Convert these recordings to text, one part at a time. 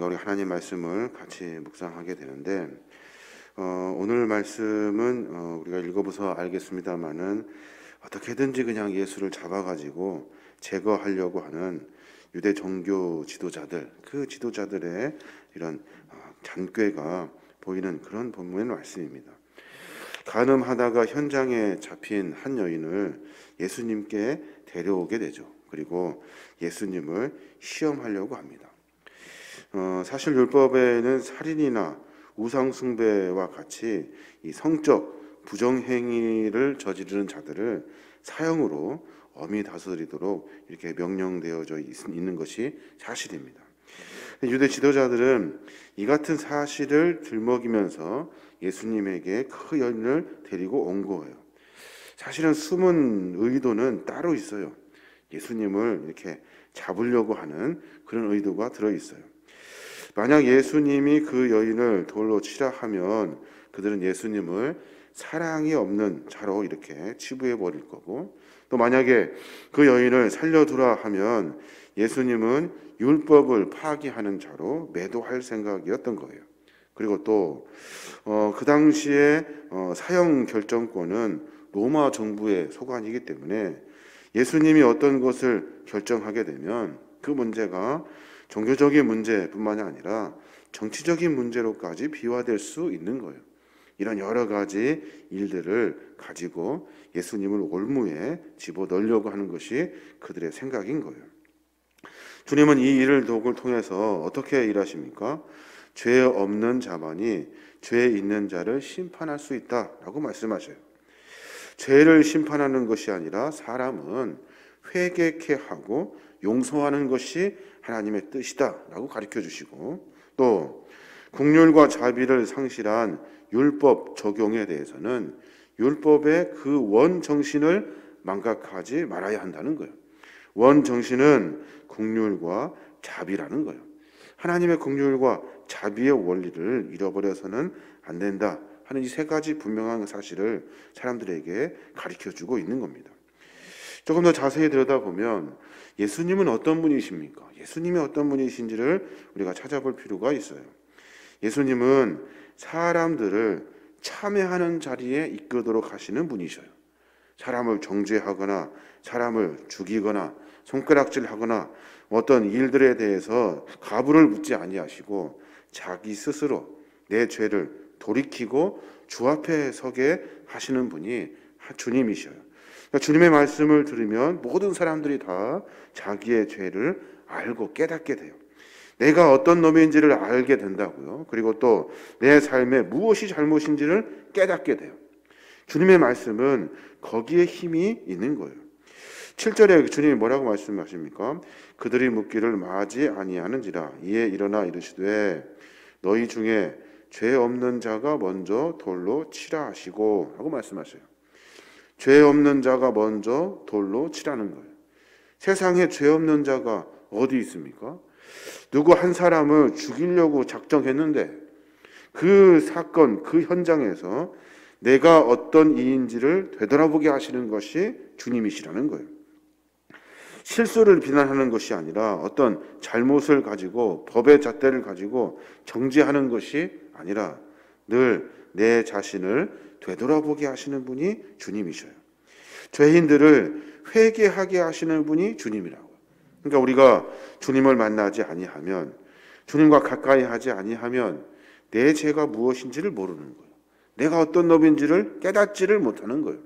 시간과 우리 하나님 말씀을 같이 묵상하게 되는데 오늘 말씀은 우리가 읽어보서 알겠습니다마는 어떻게든지 그냥 예수를 잡아가지고 제거하려고 하는 유대 종교 지도자들, 그 지도자들의 이런 잔꾀가 보이는 그런 본문의 말씀입니다. 간음하다가 현장에 잡힌 한 여인을 예수님께 데려오게 되죠. 그리고 예수님을 시험하려고 합니다. 사실 율법에는 살인이나 우상숭배와 같이 이 성적 부정행위를 저지르는 자들을 사형으로 엄히 다스리도록 이렇게 명령되어져 있는 것이 사실입니다. 유대 지도자들은 이 같은 사실을 들먹이면서 예수님에게 그 여인을 데리고 온 거예요. 사실은 숨은 의도는 따로 있어요. 예수님을 이렇게 잡으려고 하는 그런 의도가 들어있어요. 만약 예수님이 그 여인을 돌로 치라 하면 그들은 예수님을 사랑이 없는 자로 이렇게 치부해 버릴 거고, 또 만약에 그 여인을 살려두라 하면 예수님은 율법을 파기하는 자로 매도할 생각이었던 거예요. 그리고 또 그 당시에 사형 결정권은 로마 정부의 소관이기 때문에 예수님이 어떤 것을 결정하게 되면 그 문제가 종교적인 문제뿐만이 아니라 정치적인 문제로까지 비화될 수 있는 거예요. 이런 여러 가지 일들을 가지고 예수님을 올무에 집어넣으려고 하는 것이 그들의 생각인 거예요. 주님은 이 일을 통해서 어떻게 일하십니까? 죄 없는 자만이 죄 있는 자를 심판할 수 있다라고 말씀하셔요. 죄를 심판하는 것이 아니라 사람은 회개케 하고 용서하는 것이 하나님의 뜻이다라고 가르쳐 주시고, 또 긍휼과 자비를 상실한 율법 적용에 대해서는 율법의 그 원 정신을 망각하지 말아야 한다는 거예요. 원 정신은 긍휼과 자비라는 거예요. 하나님의 긍휼과 자비의 원리를 잃어버려서는 안 된다 하는 이 세 가지 분명한 사실을 사람들에게 가르쳐주고 있는 겁니다. 조금 더 자세히 들여다보면 예수님은 어떤 분이십니까? 예수님이 어떤 분이신지를 우리가 찾아볼 필요가 있어요. 예수님은 사람들을 참회하는 자리에 이끌도록 하시는 분이셔요. 사람을 정죄하거나 사람을 죽이거나 손가락질하거나 어떤 일들에 대해서 가부를 묻지 아니하시고 자기 스스로 내 죄를 돌이키고 주 앞에 서게 하시는 분이 주님이셔요. 그러니까 주님의 말씀을 들으면 모든 사람들이 다 자기의 죄를 알고 깨닫게 돼요. 내가 어떤 놈인지를 알게 된다고요. 그리고 또 내 삶에 무엇이 잘못인지를 깨닫게 돼요. 주님의 말씀은 거기에 힘이 있는 거예요. 7절에 주님이 뭐라고 말씀하십니까? 그들이 묻기를 마지 아니하는지라 이에 일어나 이르시되 너희 중에 죄 없는 자가 먼저 돌로 치라 하시고 하고 말씀하셔요. 죄 없는 자가 먼저 돌로 치라는 거예요. 세상에 죄 없는 자가 어디 있습니까? 누구 한 사람을 죽이려고 작정했는데 그 사건, 그 현장에서 내가 어떤 이인지를 되돌아보게 하시는 것이 주님이시라는 거예요. 실수를 비난하는 것이 아니라 어떤 잘못을 가지고 법의 잣대를 가지고 정죄하는 것이 아니라 늘 내 자신을 되돌아보게 하시는 분이 주님이셔요. 죄인들을 회개하게 하시는 분이 주님이라고. 그러니까 우리가 주님을 만나지 아니하면, 주님과 가까이 하지 아니하면 내 죄가 무엇인지를 모르는 거예요. 내가 어떤 놈인지를 깨닫지를 못하는 거예요.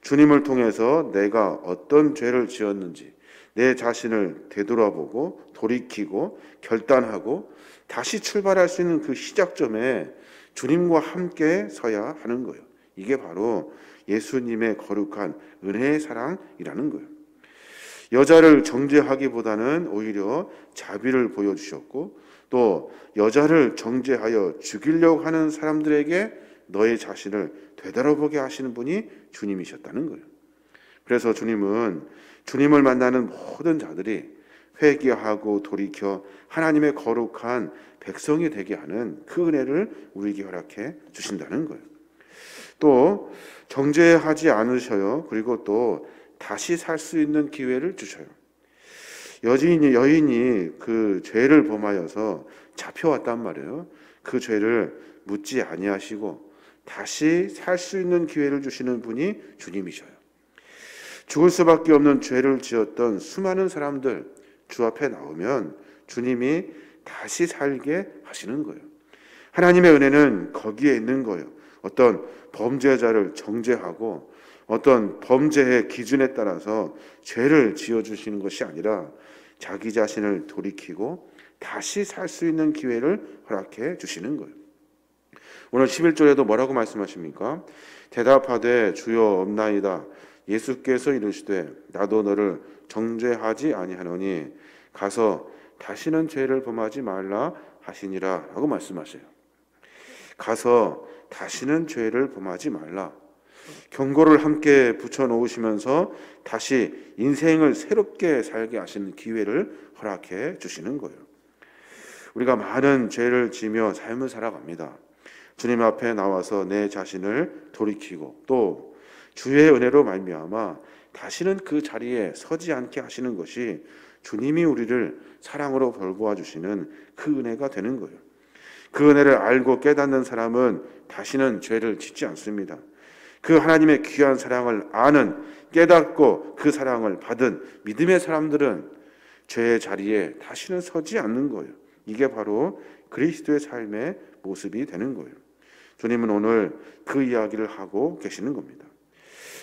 주님을 통해서 내가 어떤 죄를 지었는지 내 자신을 되돌아보고 돌이키고 결단하고 다시 출발할 수 있는 그 시작점에 주님과 함께 서야 하는 거예요. 이게 바로 예수님의 거룩한 은혜의 사랑이라는 거예요. 여자를 정죄하기보다는 오히려 자비를 보여주셨고, 또 여자를 정죄하여 죽이려고 하는 사람들에게 너의 자신을 되돌아보게 하시는 분이 주님이셨다는 거예요. 그래서 주님은 주님을 만나는 모든 자들이 회개하고 돌이켜 하나님의 거룩한 백성이 되게 하는 그 은혜를 우리에게 허락해 주신다는 거예요. 또 정죄하지 않으셔요. 그리고 또 다시 살 수 있는 기회를 주셔요. 여인이 그 죄를 범하여서 잡혀왔단 말이에요. 그 죄를 묻지 아니하시고 다시 살 수 있는 기회를 주시는 분이 주님이셔요. 죽을 수밖에 없는 죄를 지었던 수많은 사람들 주 앞에 나오면 주님이 다시 살게 하시는 거예요. 하나님의 은혜는 거기에 있는 거예요. 어떤 범죄자를 정죄하고 어떤 범죄의 기준에 따라서 죄를 지어주시는 것이 아니라 자기 자신을 돌이키고 다시 살 수 있는 기회를 허락해 주시는 거예요. 오늘 11절에도 뭐라고 말씀하십니까? 대답하되 주여 없나이다. 예수께서 이르시되 나도 너를 정죄하지 아니하노니 가서 다시는 죄를 범하지 말라 하시니라 라고 말씀하세요. 가서 다시는 죄를 범하지 말라. 경고를 함께 붙여놓으시면서 다시 인생을 새롭게 살게 하시는 기회를 허락해 주시는 거예요. 우리가 많은 죄를 지며 삶을 살아갑니다. 주님 앞에 나와서 내 자신을 돌이키고 또 주의 은혜로 말미암아 다시는 그 자리에 서지 않게 하시는 것이 주님이 우리를 사랑으로 돌보아 주시는 그 은혜가 되는 거예요. 그 은혜를 알고 깨닫는 사람은 다시는 죄를 짓지 않습니다. 그 하나님의 귀한 사랑을 아는, 깨닫고 그 사랑을 받은 믿음의 사람들은 죄의 자리에 다시는 서지 않는 거예요. 이게 바로 그리스도의 삶의 모습이 되는 거예요. 주님은 오늘 그 이야기를 하고 계시는 겁니다.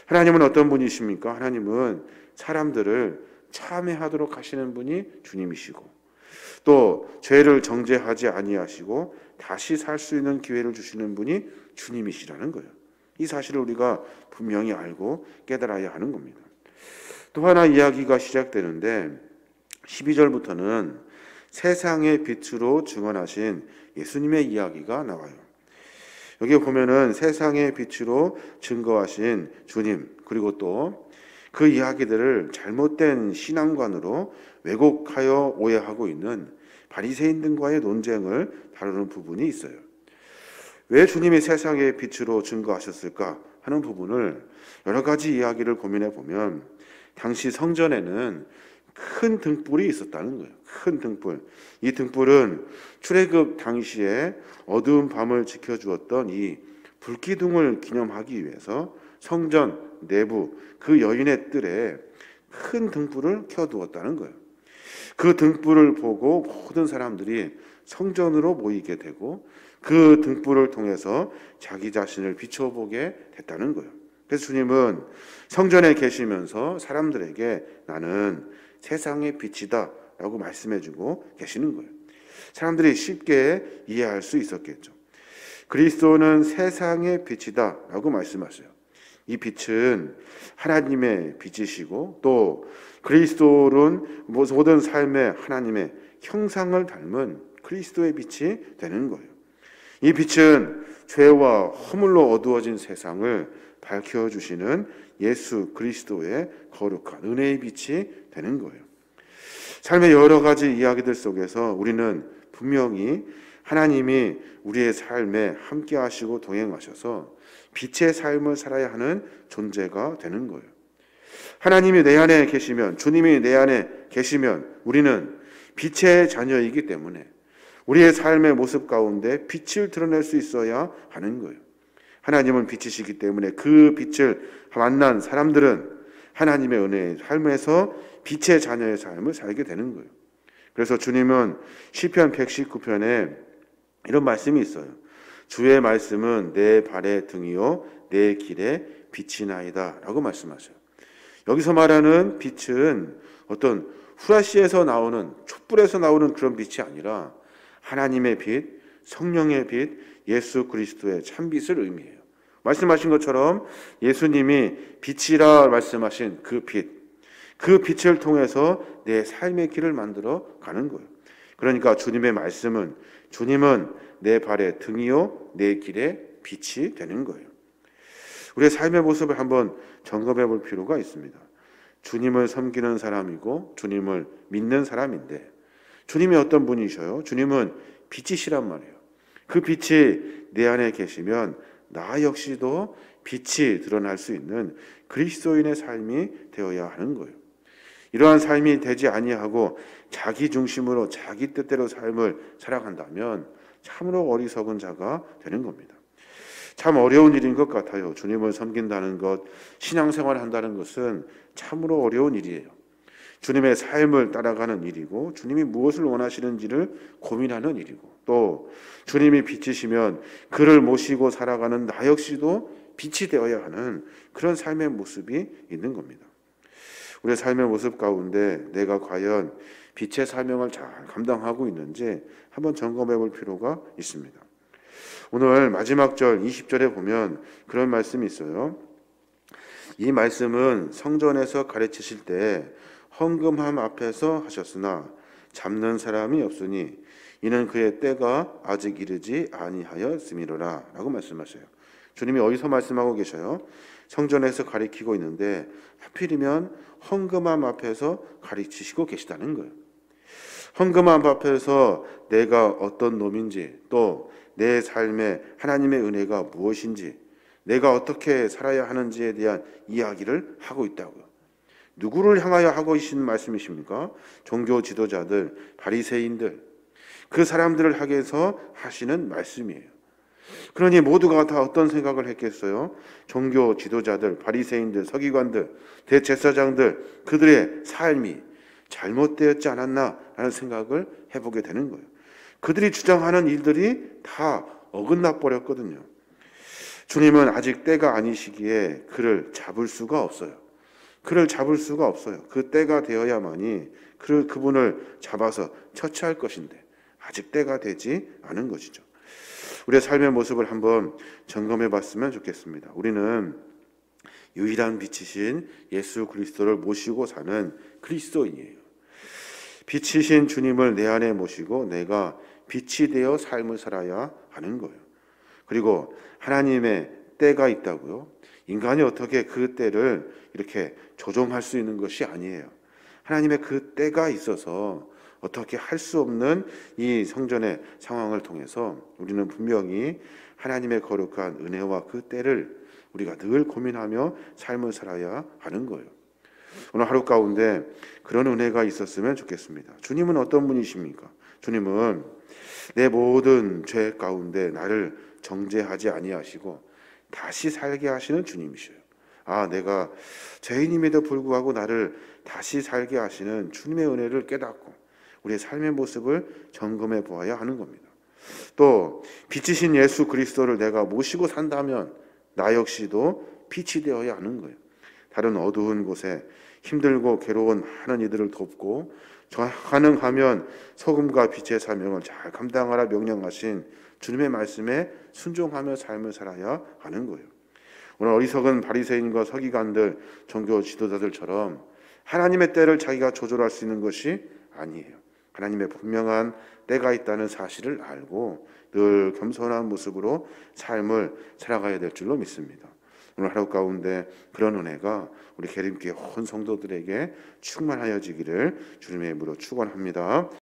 하나님은 어떤 분이십니까? 하나님은 사람들을 참회하도록 하시는 분이 주님이시고 또 죄를 정죄하지 아니하시고 다시 살 수 있는 기회를 주시는 분이 주님이시라는 거예요. 이 사실을 우리가 분명히 알고 깨달아야 하는 겁니다. 또 하나 이야기가 시작되는데 12절부터는 세상의 빛으로 증언하신 예수님의 이야기가 나와요. 여기 보면은 세상의 빛으로 증거하신 주님, 그리고 또 그 이야기들을 잘못된 신앙관으로 왜곡하여 오해하고 있는 바리새인들과의 논쟁을 다루는 부분이 있어요. 왜 주님이 세상의 빛으로 증거하셨을까 하는 부분을 여러 가지 이야기를 고민해 보면 당시 성전에는 큰 등불이 있었다는 거예요. 큰 등불. 이 등불은 출애굽 당시에 어두운 밤을 지켜주었던 이 불기둥을 기념하기 위해서 성전 내부 그 여인의 뜰에 큰 등불을 켜두었다는 거예요. 그 등불을 보고 모든 사람들이 성전으로 모이게 되고 그 등불을 통해서 자기 자신을 비춰보게 됐다는 거예요. 그래서 주님은 성전에 계시면서 사람들에게 나는 세상의 빛이다 라고 말씀해주고 계시는 거예요. 사람들이 쉽게 이해할 수 있었겠죠. 그리스도는 세상의 빛이다 라고 말씀하세요. 이 빛은 하나님의 빛이시고 또 그리스도는 모든 삶의 하나님의 형상을 닮은 그리스도의 빛이 되는 거예요. 이 빛은 죄와 허물로 어두워진 세상을 밝혀주시는 예수 그리스도의 거룩한 은혜의 빛이 되는 거예요. 삶의 여러 가지 이야기들 속에서 우리는 분명히 하나님이 우리의 삶에 함께 하시고 동행하셔서 빛의 삶을 살아야 하는 존재가 되는 거예요. 하나님이 내 안에 계시면, 주님이 내 안에 계시면 우리는 빛의 자녀이기 때문에 우리의 삶의 모습 가운데 빛을 드러낼 수 있어야 하는 거예요. 하나님은 빛이시기 때문에 그 빛을 만난 사람들은 하나님의 은혜의 삶에서 빛의 자녀의 삶을 살게 되는 거예요. 그래서 주님은 시편 119편에 이런 말씀이 있어요. 주의 말씀은 내 발의 등이요 내 길에 빛이나이다 라고 말씀하셔요. 여기서 말하는 빛은 어떤 후라시에서 나오는 촛불에서 나오는 그런 빛이 아니라 하나님의 빛, 성령의 빛, 예수 그리스도의 참빛을 의미해요. 말씀하신 것처럼 예수님이 빛이라 말씀하신 그 빛, 그 빛을 통해서 내 삶의 길을 만들어 가는 거예요. 그러니까 주님의 말씀은 주님은 내 발의 등이요 내 길의 빛이 되는 거예요. 우리의 삶의 모습을 한번 점검해 볼 필요가 있습니다. 주님을 섬기는 사람이고 주님을 믿는 사람인데 주님이 어떤 분이셔요? 주님은 빛이시란 말이에요. 그 빛이 내 안에 계시면 나 역시도 빛이 드러날 수 있는 그리스도인의 삶이 되어야 하는 거예요. 이러한 삶이 되지 아니하고 자기 중심으로 자기 뜻대로 삶을 살아간다면 참으로 어리석은 자가 되는 겁니다. 참 어려운 일인 것 같아요. 주님을 섬긴다는 것, 신앙생활을 한다는 것은 참으로 어려운 일이에요. 주님의 삶을 따라가는 일이고, 주님이 무엇을 원하시는지를 고민하는 일이고, 또 주님이 빛이시면 그를 모시고 살아가는 나 역시도 빛이 되어야 하는 그런 삶의 모습이 있는 겁니다. 우리의 삶의 모습 가운데 내가 과연 빛의 사명을 잘 감당하고 있는지 한번 점검해 볼 필요가 있습니다. 오늘 마지막 절 20절에 보면 그런 말씀이 있어요. 이 말씀은 성전에서 가르치실 때 헌금함 앞에서 하셨으나 잡는 사람이 없으니 이는 그의 때가 아직 이르지 아니하였음이로라 라고 말씀하셔요. 주님이 어디서 말씀하고 계셔요? 성전에서 가르치고 있는데 하필이면 헌금함 앞에서 가르치시고 계시다는 거예요. 헌금함 앞에서 내가 어떤 놈인지, 또 내 삶에 하나님의 은혜가 무엇인지, 내가 어떻게 살아야 하는지에 대한 이야기를 하고 있다고요. 누구를 향하여 하고 계신 말씀이십니까? 종교 지도자들, 바리새인들, 그 사람들을 향해서 하시는 말씀이에요. 그러니 모두가 다 어떤 생각을 했겠어요? 종교 지도자들, 바리새인들, 서기관들, 대제사장들, 그들의 삶이 잘못되었지 않았나 라는 생각을 해보게 되는 거예요. 그들이 주장하는 일들이 다 어긋나 버렸거든요. 주님은 아직 때가 아니시기에 그를 잡을 수가 없어요. 그를 잡을 수가 없어요. 그 때가 되어야만이 그분을 잡아서 처치할 것인데 아직 때가 되지 않은 것이죠. 우리의 삶의 모습을 한번 점검해 봤으면 좋겠습니다. 우리는 유일한 빛이신 예수 그리스도를 모시고 사는 그리스도인이에요. 빛이신 주님을 내 안에 모시고 내가 빛이 되어 삶을 살아야 하는 거예요. 그리고 하나님의 때가 있다고요. 인간이 어떻게 그 때를 이렇게 조종할 수 있는 것이 아니에요. 하나님의 그 때가 있어서 어떻게 할 수 없는 이 성전의 상황을 통해서 우리는 분명히 하나님의 거룩한 은혜와 그 때를 우리가 늘 고민하며 삶을 살아야 하는 거예요. 오늘 하루 가운데 그런 은혜가 있었으면 좋겠습니다. 주님은 어떤 분이십니까? 주님은 내 모든 죄 가운데 나를 정죄하지 아니하시고 다시 살게 하시는 주님이셔요. 내가 죄인임에도 불구하고 나를 다시 살게 하시는 주님의 은혜를 깨닫고 우리의 삶의 모습을 점검해 보아야 하는 겁니다. 또 빛이신 예수 그리스도를 내가 모시고 산다면 나 역시도 빛이 되어야 하는 거예요. 다른 어두운 곳에 힘들고 괴로운 많은 이들을 돕고 가능하면 소금과 빛의 사명을 잘 감당하라 명령하신 주님의 말씀에 순종하며 삶을 살아야 하는 거예요. 오늘 어리석은 바리새인과 서기관들, 종교 지도자들처럼 하나님의 때를 자기가 조절할 수 있는 것이 아니에요. 하나님의 분명한 때가 있다는 사실을 알고 늘 겸손한 모습으로 삶을 살아가야 될 줄로 믿습니다. 오늘 하루 가운데 그런 은혜가 우리 계림교회 온 성도들에게 충만하여지기를 주님의 이름으로 축원합니다.